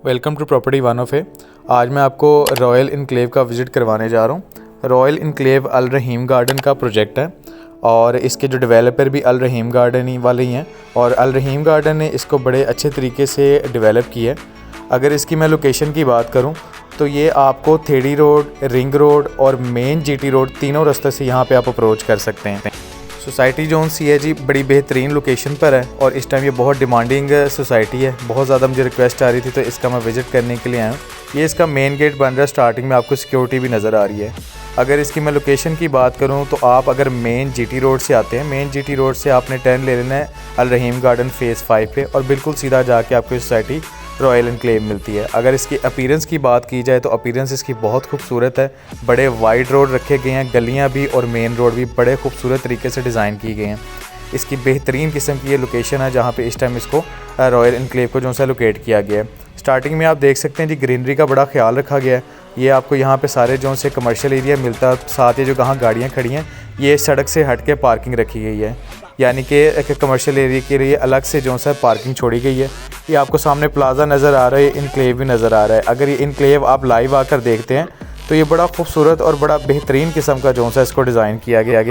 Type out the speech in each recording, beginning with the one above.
Welcome to property 1 आज मैं आपको रॉयल इनक्लेव का विज़िट करवाने जा रहा हूँ। रॉयल इनक्लेव अल रहीम गार्डन का प्रोजेक्ट है और इसके जो डेवलपर भी अल रहीम गार्डन ही वाले ही हैं और अल रहीम गार्डन ने इसको बड़े अच्छे तरीके से डेवलप किया है। अगर इसकी मैं लोकेशन की बात करूँ तो ये आपको थेड़ी रोड, रिंग रोड और मेन जीटी रोड तीनों रास्ते से यहाँ पे आप अप्रोच कर सकते हैं। सोसाइटी जो सी है जी बड़ी बेहतरीन लोकेशन पर है और इस टाइम ये बहुत डिमांडिंग सोसाइटी है। बहुत ज़्यादा मुझे रिक्वेस्ट आ रही थी तो इसका मैं विज़िट करने के लिए आया हूँ। ये इसका मेन गेट बन रहा है, स्टार्टिंग में आपको सिक्योरिटी भी नज़र आ रही है। अगर इसकी मैं लोकेशन की बात करूँ तो आप अगर मेन जीटी रोड से आते हैं, मेन जीटी रोड से आपने टर्न ले लेना है अल रहीम गार्डन फेज़ 5 पे और बिल्कुल सीधा जाके आपको सोसाइटी रॉयल इनक्लेव मिलती है। अगर इसकी अपीरेंस की बात की जाए तो अपीरेंस इसकी बहुत खूबसूरत है। बड़े वाइड रोड रखे गए हैं, गलियां भी और मेन रोड भी बड़े खूबसूरत तरीके से डिज़ाइन की गए हैं। इसकी बेहतरीन किस्म की ये लोकेशन है जहाँ पे इस टाइम इसको रॉयल इनक्लेव को जो सा लोकेट किया गया है। स्टार्टिंग में आप देख सकते हैं जी ग्रीनरी का बड़ा ख्याल रखा गया है। ये आपको यहाँ पे सारे जो से कमर्शियल एरिया मिलता है, साथ ही जो कहाँ गाड़ियाँ खड़ी हैं ये सड़क से हट के पार्किंग रखी गई है, यानी कि एक कमर्शियल एरिया के लिए अलग से जो सा पार्किंग छोड़ी गई है। ये आपको सामने प्लाजा नज़र आ रहा है, इनक्लेव भी नज़र आ रहा है। अगर ये इनक्लेव आप लाइव आकर देखते हैं तो ये बड़ा खूबसूरत और बड़ा बेहतरीन किस्म का जो सा इसको डिज़ाइन किया गया।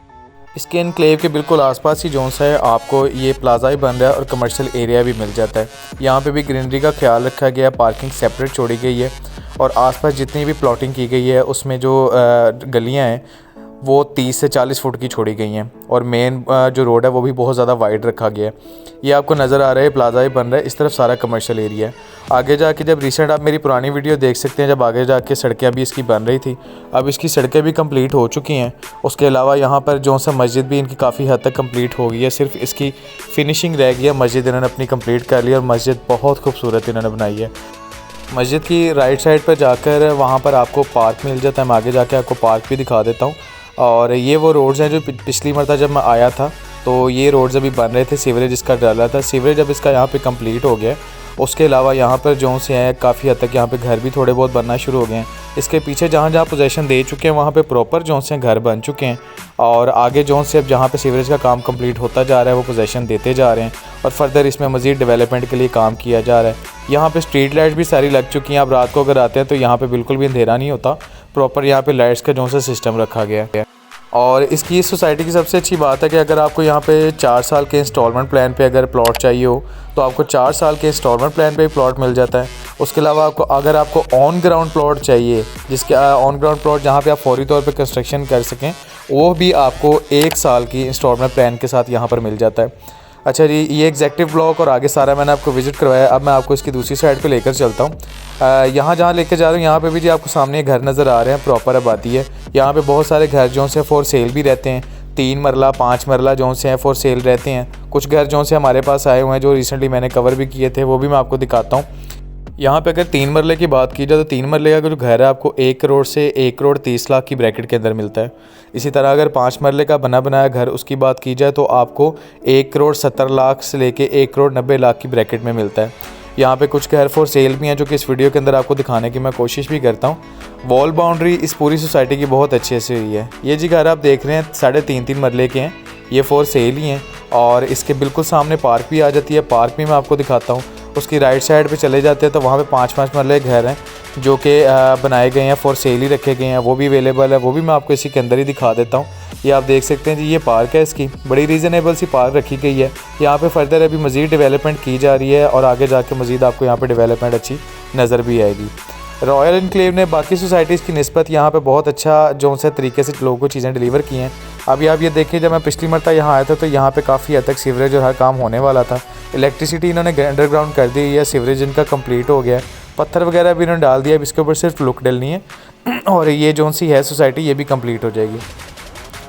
इसके इनक्लेव के बिल्कुल आसपास ही जो सा है आपको ये प्लाजा ही बन रहा है और कमर्शियल एरिया भी मिल जाता है। यहाँ पे भी ग्रीनरी का ख्याल रखा गया, पार्किंग सेपरेट छोड़ी गई है और आसपास जितनी भी प्लॉटिंग की गई है उसमें जो गलियाँ हैं वो 30 से 40 फुट की छोड़ी गई हैं और मेन जो रोड है वो भी बहुत ज़्यादा वाइड रखा गया है। ये आपको नज़र आ रहा है प्लाजा ही बन रहा है, इस तरफ सारा कमर्शियल एरिया है। आगे जाके जब रिसेंट आप मेरी पुरानी वीडियो देख सकते हैं, जब आगे जाके सड़कें अभी इसकी बन रही थी, अब इसकी सड़कें भी कंप्लीट हो चुकी हैं। उसके अलावा यहाँ पर जो सा मस्जिद भी इनकी काफ़ी हद तक कंप्लीट हो गई है, सिर्फ इसकी फिनिशिंग रह गई है। मस्जिद इन्होंने अपनी कंप्लीट कर ली और मस्जिद बहुत खूबसूरत इन्होंने बनाई है। मस्जिद की राइट साइड पर जाकर वहाँ पर आपको पार्क मिल जाता है। मैं आगे जाके आपको पार्क भी दिखा देता हूँ। और ये वो रोड्स हैं जो पिछली मरतबा जब मैं आया था तो ये रोड्स अभी बन रहे थे, सीवरेज इसका डाला था। सीवरेज अब इसका यहाँ पे कंप्लीट हो गया है। उसके अलावा यहाँ पर जो से हैं काफ़ी हद तक यहाँ पे घर भी थोड़े बहुत बनना शुरू हो गए हैं। इसके पीछे जहाँ जहाँ पोजीशन दे चुके हैं वहाँ पे प्रॉपर जो से घर बन चुके हैं और आगे जो से अब जहाँ पे सीवरेज का काम कंप्लीट होता जा रहा है वो पोजीशन देते जा रहे हैं और फर्दर इसमें मज़ीद डेवलपमेंट के लिए काम किया जा रहा है। यहाँ पे स्ट्रीट लाइट भी सारी लग चुकी हैं। आप रात को अगर आते हैं तो यहाँ पे बिल्कुल भी अंधेरा नहीं होता, प्रॉपर यहाँ पे लाइट्स का जो सा सिस्टम रखा गया है। और इसकी इस सोसाइटी की सबसे अच्छी बात है कि अगर आपको यहाँ पे 4 साल के इंस्टॉलमेंट प्लान पे अगर प्लॉट चाहिए हो तो आपको 4 साल के इंस्टॉलमेंट प्लान पे ही प्लॉट मिल जाता है। उसके अलावा अगर आपको ऑन ग्राउंड प्लॉट चाहिए, जिसके ऑन ग्राउंड प्लॉट जहाँ पे आप फौरी तौर पे कंस्ट्रक्शन कर सकें, वो भी आपको 1 साल की इंस्टॉलमेंट प्लान के साथ यहाँ पर मिल जाता है। अच्छा जी, ये एग्जेक्टिव ब्लॉक और आगे सारा मैंने आपको विज़िट करवाया। अब मैं आपको इसकी दूसरी साइड पे लेकर चलता हूँ। यहाँ जहाँ लेकर जा रहा हूँ यहाँ पे भी जी आपको सामने घर नज़र आ रहे हैं, प्रॉपर आबादी है। यहाँ पे बहुत सारे घर जो से फॉर सेल भी रहते हैं, 3 मरला 5 मरला जो से हैं फॉर सेल रहते हैं। कुछ घर जो से हमारे पास आए हुए हैं जो रिसेंटली मैंने कवर भी किए थे, वो भी मैं आपको दिखाता हूँ। यहाँ पे अगर 3 मरले की बात की जाए तो 3 मरले का जो घर है आपको 1 करोड़ से 1 करोड़ 30 लाख की ब्रैकेट के अंदर मिलता है। इसी तरह अगर 5 मरले का बना बनाया घर उसकी बात की जाए तो आपको 1 करोड़ 70 लाख से लेके 1 करोड़ 90 लाख की ब्रैकेट में मिलता है। यहाँ पे कुछ घर फॉर सेल भी हैं जो कि इस वीडियो के अंदर आपको दिखाने की मैं कोशिश भी करता हूँ। वॉल बाउंड्री इस पूरी सोसाइटी की बहुत अच्छे से हुई है। ये जी घर आप देख रहे हैं 3.5 मरले के हैं, ये फॉर सेल ही हैं और इसके बिल्कुल सामने पार्क भी आ जाती है। पार्क भी मैं आपको दिखाता हूँ। उसकी राइट साइड पे चले जाते हैं तो वहाँ पे 5-5 मरले घर हैं जो कि बनाए गए हैं, फॉर सेल ही रखे गए हैं, वो भी अवेलेबल है। वो भी मैं आपको इसी के अंदर ही दिखा देता हूँ। ये आप देख सकते हैं जी, ये पार्क है, इसकी बड़ी रीज़नेबल सी पार्क रखी गई है। यहाँ पे फर्दर अभी मज़ीद डेवलपमेंट की जा रही है और आगे जाके मज़ीद आपको यहाँ पे डेवलपमेंट अच्छी नज़र भी आएगी। रॉयल इनक्लेव ने बाकी सोसाइटीज़ की निस्बत यहाँ पे बहुत अच्छा जो से तरीके से लोगों को चीज़ें डिलीवर की हैं। अभी आप ये देखिए, जब मैं पिछली मरतबा यहाँ आया था तो यहाँ पे काफ़ी हद तक सीवरेज और हर काम होने वाला था। इलेक्ट्रिसिटी इन्होंने अंडरग्राउंड कर दी है, सीवरेज इनका कंप्लीट हो गया है, पत्थर वगैरह भी इन्होंने डाल दिया। अब इसके ऊपर सिर्फ लुक डलनी है और ये जो सी है सोसाइटी ये भी कंप्लीट हो जाएगी।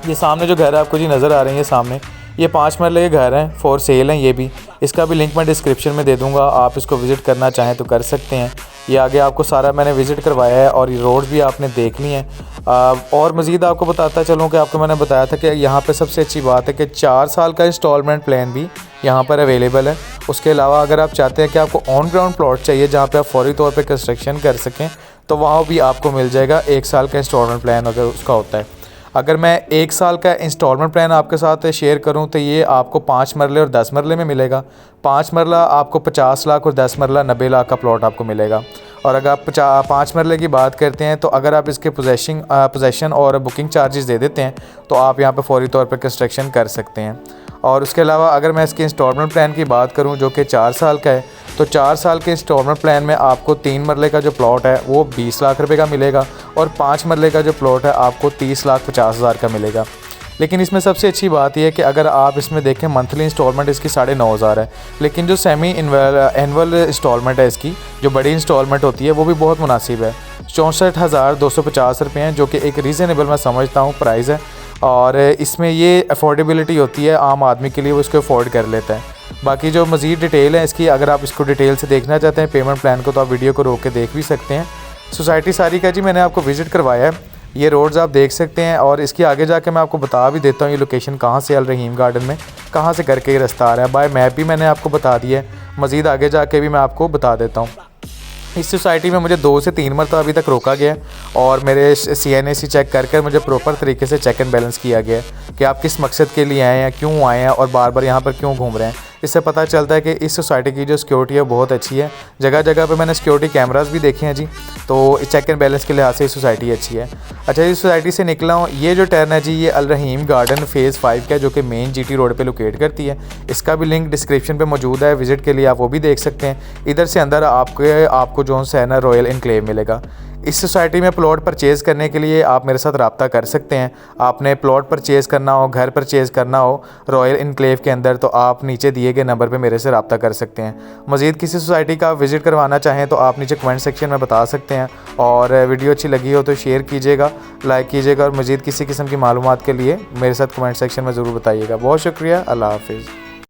ये सामने जो घर है आपको जी नज़र आ रहे हैं, सामने ये 5 मरले के घर हैं, फॉर सेल हैं। ये भी, इसका भी लिंक मैं डिस्क्रिप्शन में दे दूंगा, आप इसको विज़िट करना चाहें तो कर सकते हैं। ये आगे आपको सारा मैंने विज़िट करवाया है और ये रोड भी आपने देख ली हैं। और मज़ीद आपको बताता चलूँ कि आपको मैंने बताया था कि यहाँ पे सबसे अच्छी बात है कि 4 साल का इंस्टॉलमेंट प्लान भी यहाँ पर अवेलेबल है। उसके अलावा अगर आप चाहते हैं कि आपको ऑन ग्राउंड प्लॉट चाहिए जहाँ पे आप फौरी तौर पे कंस्ट्रक्शन कर सकें तो वहाँ भी आपको मिल जाएगा 1 साल का इंस्टॉलमेंट प्लान अगर उसका होता है। अगर मैं 1 साल का इंस्टॉलमेंट प्लान आपके साथ शेयर करूं तो ये आपको 5 मरले और 10 मरले में मिलेगा। 5 मरला आपको 50 लाख और 10 मरला 90 लाख का प्लॉट आपको मिलेगा। और अगर आप 5 मरले की बात करते हैं तो अगर आप इसके पोजेशन और बुकिंग चार्जेस दे देते हैं तो आप यहाँ पर फौरी तौर पर कंस्ट्रक्शन कर सकते हैं। और उसके अलावा अगर मैं इसके इंस्टॉलमेंट प्लान की बात करूं जो कि 4 साल का है, तो 4 साल के इंस्टॉलमेंट प्लान में आपको 3 मरले का जो प्लॉट है वो 20 लाख रुपए का मिलेगा और 5 मरले का जो प्लॉट है आपको 30,50,000 का मिलेगा। लेकिन इसमें सबसे अच्छी बात यह है कि अगर आप इसमें देखें मंथली इंस्टॉलमेंट इसकी 9,500 है, लेकिन जो सेमी एनुअल इंस्टॉलमेंट है इसकी जो बड़ी इंस्टॉलमेंट होती है वो भी बहुत मुनासिब है। 64,250 रुपये हैं, जो कि एक रीज़नेबल मैं समझता हूँ प्राइस है। और इसमें ये अफोर्डेबिलिटी होती है आम आदमी के लिए, वो इसको अफोर्ड कर लेता है। बाकी जो मज़ीद डिटेल है इसकी, अगर आप इसको डिटेल से देखना चाहते हैं पेमेंट प्लान को, तो आप वीडियो को रोक के देख भी सकते हैं। सोसाइटी सारी का जी मैंने आपको विज़िट करवाया है, ये रोड्स आप देख सकते हैं। और इसकी आगे जाके मैं आपको बता भी देता हूँ ये लोकेशन कहाँ से, अल रहीम गार्डन में कहाँ से करके ये रास्ता आ रहा है। बाय मैप भी मैंने आपको बता दिया है, मज़ीद आगे जाके भी मैं आपको बता देता हूँ। इस सोसाइटी में मुझे 2 से 3 मरतबा अभी तक रोका गया और मेरे CNAC चेक करके मुझे प्रॉपर तरीके से चेक एंड बैलेंस किया गया कि आप किस मकसद के लिए आए हैं, क्यों आए हैं और बार बार यहाँ पर क्यों घूम रहे हैं। इससे पता चलता है कि इस सोसाइटी की जो सिक्योरिटी है बहुत अच्छी है। जगह जगह पे मैंने सिक्योरिटी कैमरास भी देखे हैं जी, तो चेक एंड बैलेंस के लिहाज से इस सोसाइटी अच्छी है। अच्छा, इस सोसाइटी से निकला हूँ, ये जो टर्न है जी ये अल रहीम गार्डन फ़ेज़ 5 का, जो कि मेन GT रोड पे लोकेट करती है। इसका भी लिंक डिस्क्रिप्शन पे मौजूद है, विज़िट के लिए आप वो भी देख सकते हैं। इधर से अंदर आपको जो है ना रॉयल इनक्लेव मिलेगा। इस सोसाइटी में प्लॉट परचेज़ करने के लिए आप मेरे साथ रब्ता कर सकते हैं। आपने प्लॉट परचेज़ करना हो, घर परचेज़ करना हो रॉयल इनक्लेव के अंदर, तो आप नीचे दिए गए नंबर पे मेरे से रब्ता कर सकते हैं। मज़ीद किसी सोसाइटी का विज़िट करवाना चाहें तो आप नीचे कमेंट सेक्शन में बता सकते हैं। और वीडियो अच्छी लगी हो तो शेयर कीजिएगा, लाइक कीजिएगा और मज़ीद किसी किस्म की मालूमात के लिए मेरे साथ कमेंट सेक्शन में ज़रूर बताइएगा। बहुत शुक्रिया, अल्लाह हाफ़िज़।